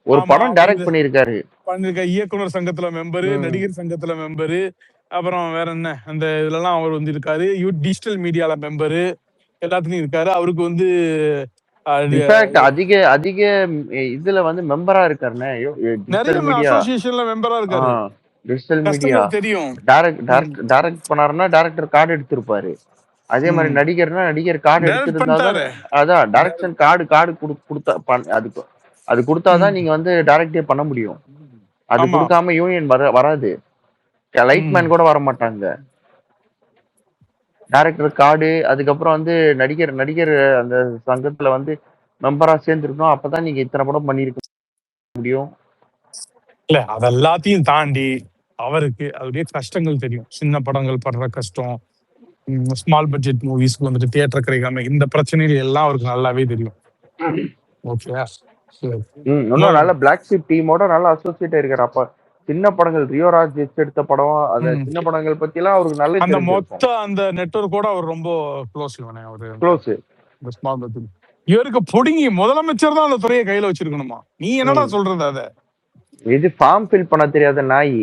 ஒரு படம் டைரக்ட் பண்ணிருக்காரு. இயக்குனர் சங்கத்துல மெம்பரு, நடிகர் சங்கத்துல மெம்பரு, அப்புறம் வேற என்ன அந்த இதுல அவர் வந்து இருக்காரு. டிஜிட்டல் மீடியால மெம்பரு, எல்லாத்துலயும் இருக்காரு. அவருக்கு வந்து அதிக இதுல வந்து மெம்பரா இருக்காருண்ணே. அசோசியேஷன்ல மெம்பரா இருக்காரு. டிஜிட்டல் மீடியா தெரியும். டைரக்ட் பண்ணாருன்னா டைரக்டர் கார்டு எடுத்திருப்பாரு. அதே மாதிரி நடிகர்னா நடிகர் கார்டு எடுத்திருந்தாரு. அதான் டைரக்ஷன் கார்டு கொடுத்தா அது கொடுத்தாதான் நீங்க வந்து டைரக்டே பண்ண முடியும். அது கொடுக்காம யூனியன் வராது. லைட்மேன் கூட வர மாட்டாங்க. டைரக்டர் கார்டு, அதுக்கப்புறம் வந்து நடிகர் அந்த சங்கத்துல வந்து மெம்பரா சேர்ந்துருக்கணும். அப்பதான் நீங்க இத்தனை படம் பண்ணிருக்க முடியும். இல்ல அதெல்லாத்தையும் தாண்டி அவருக்கு அவருடைய கஷ்டங்கள் தெரியும். சின்ன படங்கள் படுற கஷ்டம், ஸ்மால் பட்ஜெட் மூவிஸ்க்கு வந்துட்டு தியேட்டர் கிடைக்காம இந்த பிரச்சனைகள் எல்லாம் அவருக்கு நல்லாவே தெரியும். ஓகே, இன்னும் நல்ல பிளாக் ஷீப் டீமோட நல்லா அசோசியேட் இருக்காரு. அப்ப சின்ன படங்கள் ரியோராஜ் எடுத்த படம், அந்த சின்ன படங்கள் பத்தி எல்லாம் அவருக்கு நல்ல அந்த மொத்த அந்த நெட்வொர்க்கோட அவர் ரொம்ப க்ளோஸ். இவருக்கு புடுங்கி முதலமைச்சர் தான் அந்த துறையை கையில வச்சிருக்கணுமா? நீ என்னடா சொல்றது அத? இது ஃபார்ம் ஃபில் பண்ண தெரியாத நாய்.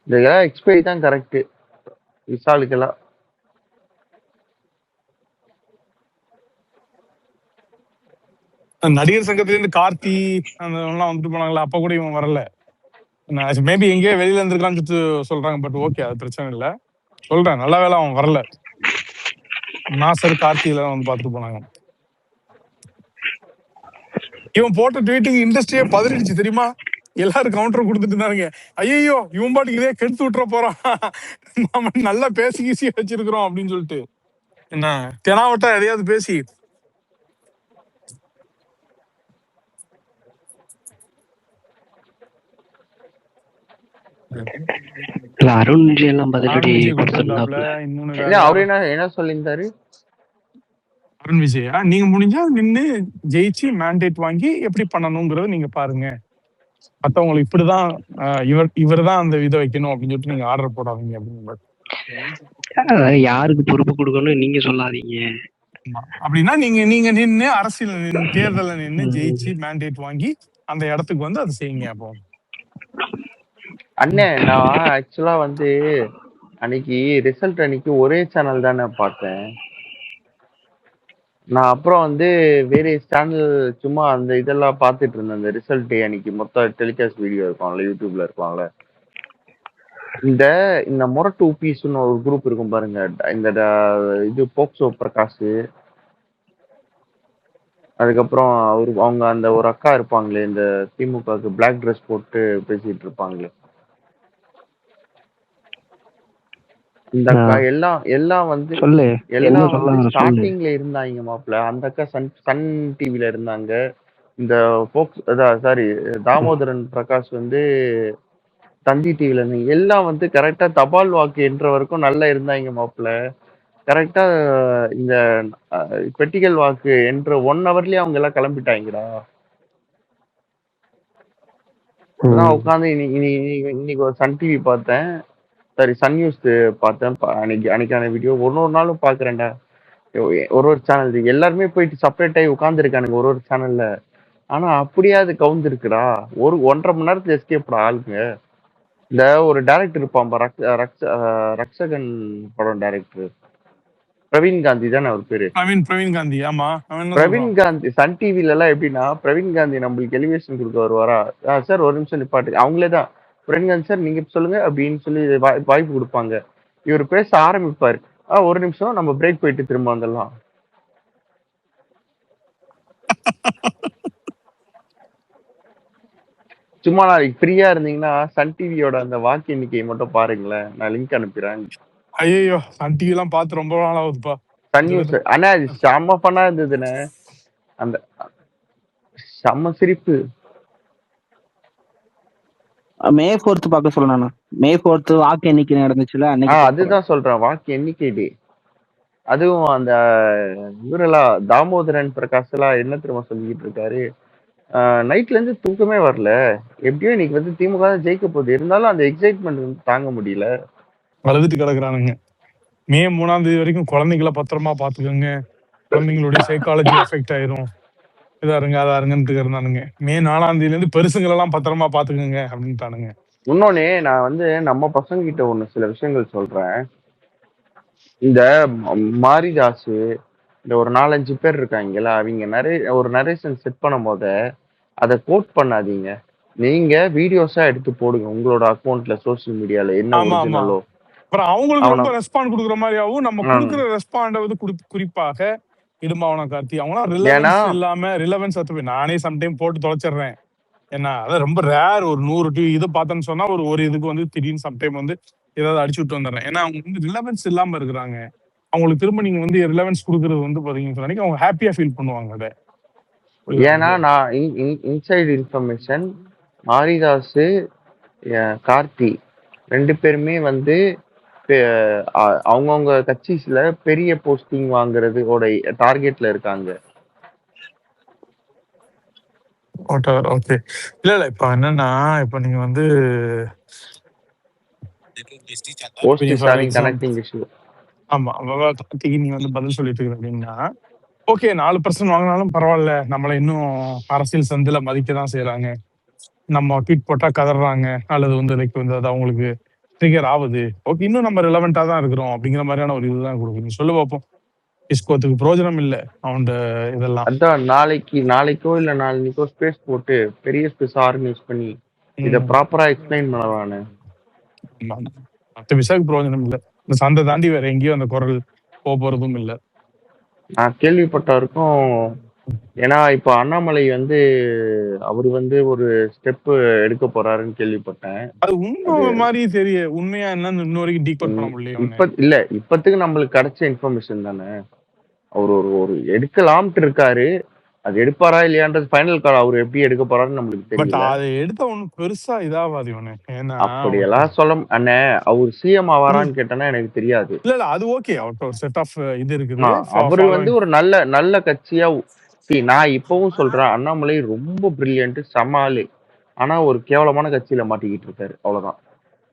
இதெல்லாம் எக்ஸ்பைரி தான் கரெக்ட் விசாலுக்கெல்லாம். நடிகர் சங்கத்துல இருந்து கார்த்தி அந்த எல்லாம் வந்துட்டு போனாங்களா, அப்ப கூட இவன் வரல. மேபி எங்கேயோ வெளியில இருந்திருக்கான்னு சொல்றாங்க. பட் ஓகே, அது பிரச்சனை இல்லை. சொல்றேன், நல்ல வேலை அவன் வரல. நாசர் கார்த்தி எல்லாம் வந்து பாத்துட்டு போனாங்க. இவன் போட்ட ட்வீட்டுக்கு இண்டஸ்ட்ரியே பதறிடுச்சு தெரியுமா? எல்லாரும் கவுண்டர் கொடுத்துட்டு இருந்தாங்க. ஐயோ இவன் பாட்டுக்கு இதே கெடுத்து விட்டுற போறான், நம்ம நல்லா பேசி கீசி வச்சிருக்கிறோம் அப்படின்னு சொல்லிட்டு. என்ன தெனாவட்டா எதையாவது பேசி அருண் விஜய் எல்லாம் பதிலடி கொடுத்திருந்தாப்ல. இன்னொன்னு அவரு என்ன சொல்லியிருந்தாரு? அருண் விஜயா, நீங்க முடிஞ்சா நின்று ஜெயிச்சு மேண்டேட் வாங்கி எப்படி பண்ணணுங்கிறத நீங்க பாருங்க. மத்தவங்களுக்கு இப்படிதான் இவர் தான் அந்த இதை வைக்கணும் அப்படின்னு சொல்லிட்டு நீங்க ஆர்டர் போடாதீங்க அப்படின்னு. யாருக்கு பொறுப்பு கொடுக்கணும் நீங்க சொல்லாதீங்க. அப்படின்னா நீங்க நின்று அரசியல் தேர்தல நின்று ஜெயிச்சு மேண்டேட் வாங்கி அந்த இடத்துக்கு வந்து அதை செய்யுங்க. அப்போ அண்ணே, நான் ஆக்சுவலா வந்து அன்னைக்கு ரிசல்ட் அன்னைக்கு ஒரே சேனல் தானே பார்த்தேன் நான். அப்புறம் வந்து வேற சேனல் சும்மா அந்த இதெல்லாம் பார்த்துட்டு இருந்தேன். அந்த ரிசல்ட் அன்னைக்கு மொத்த டெலிகாஸ்ட் வீடியோ இருக்கும்ல, யூடியூப்ல இருப்பாங்கல்ல. இந்த மொரட்டு பீஸ்னு ஒரு குரூப் இருக்கும் பாருங்க. இந்த இது போக்சோ பிரகாஷ், அதுக்கப்புறம் அவங்க அந்த ஒரு அக்கா இருப்பாங்களே, இந்த திமுகவுக்கு பிளாக் ட்ரெஸ் போட்டு பேசிட்டு இருப்பாங்களே, இந்த அக்கா எல்லாம் வந்து ஸ்டார்டிங்ல இருந்தாங்க மாப்பிள்ள. அந்த அக்கா சன் டிவில இருந்தாங்க. இந்த தாமோதரன் பிரகாஷ் வந்து தந்தி டிவில இருந்தாங்க. எல்லாம் வந்து கரெக்டா தபால் வாக்கு என்ற வரைக்கும் நல்லா இருந்தாங்க மாப்பிள்ள. கரெக்டா இந்த பெட்டிகள் வாக்கு என்ற 1 ஹவர்லயே அவங்க எல்லாம் கிளம்பிட்டாங்கடா. நான் உட்காந்து இன்னைக்கு ஒரு சன் டிவி பார்த்தேன், சன் நியூஸ் பார்த்தேன். அன்னைக்கான வீடியோ ஒரு நாளும் பாக்குறேன்டா. ஒரு சேனல் எல்லாருமே போயிட்டு செப்பரேட் ஆகி உட்காந்துருக்கானுங்க ஒரு சேனல்ல. ஆனா அப்படியாவது கவுந்து இருக்குடா. 1.5 மணி நேரத்துல எஸ்கேப்டா ஆளுங்க. இந்த ஒரு டைரக்டர் இருப்பான், ரக்ஷகன் படம் டைரக்டர் பிரவீன் காந்தி தானே அவர் பேரு? பிரவீன் காந்தி. ஆமா, பிரவீன் காந்தி சன் டிவில எல்லாம் எப்படின்னா, பிரவீன் காந்தி நம்மளுக்கு எலிவேஷன் கொடுக்க வருவாரா, சார் ஒரு நிமிஷம் நிப்பாட்டு, அவங்களே தான் பிரவீன் காந்தி சார் நீங்க சொல்லுங்க அப்படின்னு சொல்லி வாய்ப்பு கொடுப்பாங்க. இவர் பேச ஆரம்பிப்பாரு, ஒரு நிமிஷம் நம்ம பிரேக் போயிட்டு திரும்ப வந்துடலாம். சும்மா நாளைக்கு ஃப்ரீயா இருந்தீங்கன்னா சன் டிவியோட அந்த வாக்கு எண்ணிக்கையை மட்டும் பாருங்களேன், நான் லிங்க் அனுப்பிடுறேன். ஐயோ சன் டிவி எல்லாம் பார்த்து ரொம்ப நாள் ஆகுதுப்பா. சன் நியூஸ் ஆனா அது செம்ம பண்ணா இருந்ததுன்னு, அந்த செம்ம சிரிப்பு. மே 4th பார்க்க சொல்லணும். மே 4th வாக்கு எண்ணிக்கை நடந்துச்சுல அன்னைக்கு. அதுதான் சொல்றேன், வாக்கு எண்ணிக்கை டே. அதுவும் அந்த இவரெல்லாம் தாமோதரன் பிரகாஷ் எல்லாம் என்ன திரும்ப சொல்லிக்கிட்டு இருக்காரு, நைட்ல இருந்து தூக்கமே வரல, எப்படியோ இன்னைக்கு வந்து திமுக தான் ஜெயிக்க போகுது, இருந்தாலும் அந்த எக்ஸைட்மெண்ட் வந்து தாங்க முடியல, அழுதுட்டு கிடக்குறானுங்க. மே 3ஆம் தேதி வரைக்கும் குழந்தைகளை பத்திரமா பாத்துக்கோங்க, குழந்தைங்களுடைய சைக்காலஜி எஃபெக்ட் ஆயிரும், இதாருங்க அதாருங்கன்னு இருந்தானுங்க. மே 4ஆம் தேதியில இருந்து பெருசுங்களெல்லாம் பத்திரமா பாத்துக்கோங்க அப்படின்ட்டானுங்க. இன்னொன்னு நான் வந்து நம்ம பசங்க கிட்ட ஒண்ணு சில விஷயங்கள் சொல்றேன். இந்த மாரிதாசு, இந்த ஒரு 4-5 பேர் இருக்காங்கல்ல, அவங்க ஒரு நரேஷன் செட் பண்ணும் போது அதை கோட் பண்ணாதீங்க, நீங்க வீடியோஸா எடுத்து போடுங்க உங்களோட அக்கௌண்ட்ல, சோசியல் மீடியால என்ன ஒரிஜினலோ. அப்புறம் அவங்களுக்கு ரொம்ப ரெஸ்பாண்ட் கொடுக்குற மாதிரியாவும் நம்ம கொடுக்குற ரெஸ்பாண்ட வந்து குறிப்பாக இடும்பாவன கார்த்தி அவங்களாம் ரிலவன்ஸ் இல்லாம ரிலவன்ஸ் நானே சம்டைம் போட்டு தொலைச்சிடுறேன். ஏன்னா அதான் ரொம்ப ரேர். ஒரு 100 இது பார்த்தேன்னு சொன்னா ஒரு இதுக்கு வந்து திடீர்னு சம்டைம் வந்து ஏதாவது அடிச்சு விட்டு வந்துடுறேன். ஏன்னா அவங்க வந்து ரிலவன்ஸ் இல்லாம இருக்கிறாங்க. அவங்களுக்கு திரும்ப நீங்க வந்து ரிலவன்ஸ் கொடுக்கறது வந்து பாத்தீங்கன்னு அவங்க ஹாப்பியா ஃபீல் பண்ணுவாங்க அதை. ஏன்னா நான் இன்சைடு இன்ஃபர்மேஷன், மாரிதாஸ் கார்த்தி 2 பேருமே வந்து அவங்கவுங்க கட்சிஸ்ல பெரிய போஸ்டிங் வாங்குறது டார்கெட்ல இருக்காங்க. வாட்டெவர். ஓகே. இல்ல. இப்ப என்னன்னா, இப்ப நீங்க வந்து போஸ்ட் இப்ப is for having example connecting issue. ஆமா. கார்த்திக்கு நீங்க வந்து பதில் சொல்லிட்டு இருக்க அப்படின்னா, ஓகே 4% வாங்கினாலும் பரவாயில்ல. நம்மள இன்னும் அரசியல் சந்தில மதிக்க தான் செய்றாங்க. நம்ம ட்வீட் போட்டா கதறாங்க. அல்லது வந்து லைக் வந்து அது அவங்களுக்கு ட்ரிகர் ஆவுது. ஓகே இன்னும் நம்ம ரிலவென்ட்டா தான் இருக்கிறோம். அப்படிங்கிற மாதிரியான ஒரு இதுதான் குடுக்குது. சொல்லு பார்ப்போம். இஸ்கோத்துக்கு பிரயோஜனம் இல்ல. அவன்ட இதெல்லாம். அதான் நாளைக்கோ இல்ல நாளைக்கோ ஸ்பேஸ் போட்டு பெரிய ஸ்பேஸ் ஆர்கனைஸ் பண்ணி இத ம். ப்ராப்பரா எக்ஸ்பிளைன் பண்ணலான்னு. மத்த விசாக்கு பிரயோஜனம் இல்ல. இந்த சந்தை தாண்டி வேற எங்கேயும் அந்த குரல் போறதும் இல்ல. நான் கேள்விப்பட்ட வரைக்கும் ஏன்னா இப்ப அண்ணாமலை வந்து அவரு வந்து ஒரு ஸ்டெப் எடுக்க போறாருன்னு கேள்விப்பட்டேன். அது உண்மை மாதிரி உண்மையா என்னன்னு இன்ன வரைக்கும் டீகோட் பண்ண முடியல. இப்பத்துக்கு நம்மளுக்கு கிடைச்ச இன்ஃபர்மேஷன் தானே. அவர் ஒரு எடுக்கலாம்ட்டு இருக்காரு. அது எடுப்பாரா இல்லையான்றது ஃபைனல் கால் அவர் எப்படி எடுக்க போறாருன்னு நம்மளுக்கு பட் தெரியல. அதை எடுத்த ஒண்ணு பெருசா இதாவாது இவனு. ஏன்னா அப்படியெல்லாம் சொல்ல அண்ணே அவர் சிஎம் ஆவாரான்னு கேட்டேன்னா எனக்கு தெரியாது. இல்ல அது ஓகே. அவர்ட்ட ஒரு செட் ஆஃப் இது இருக்குது. அவரு வந்து ஒரு நல்ல கட்சியா நான் இப்பவும் சொல்றேன் அண்ணாமலை ரொம்ப பிரில்லியன்ட் செம்ம ஆளு. ஆனா ஒரு கேவலமான கட்சியில மாட்டிக்கிட்டு இருக்காரு அவ்வளவுதான்.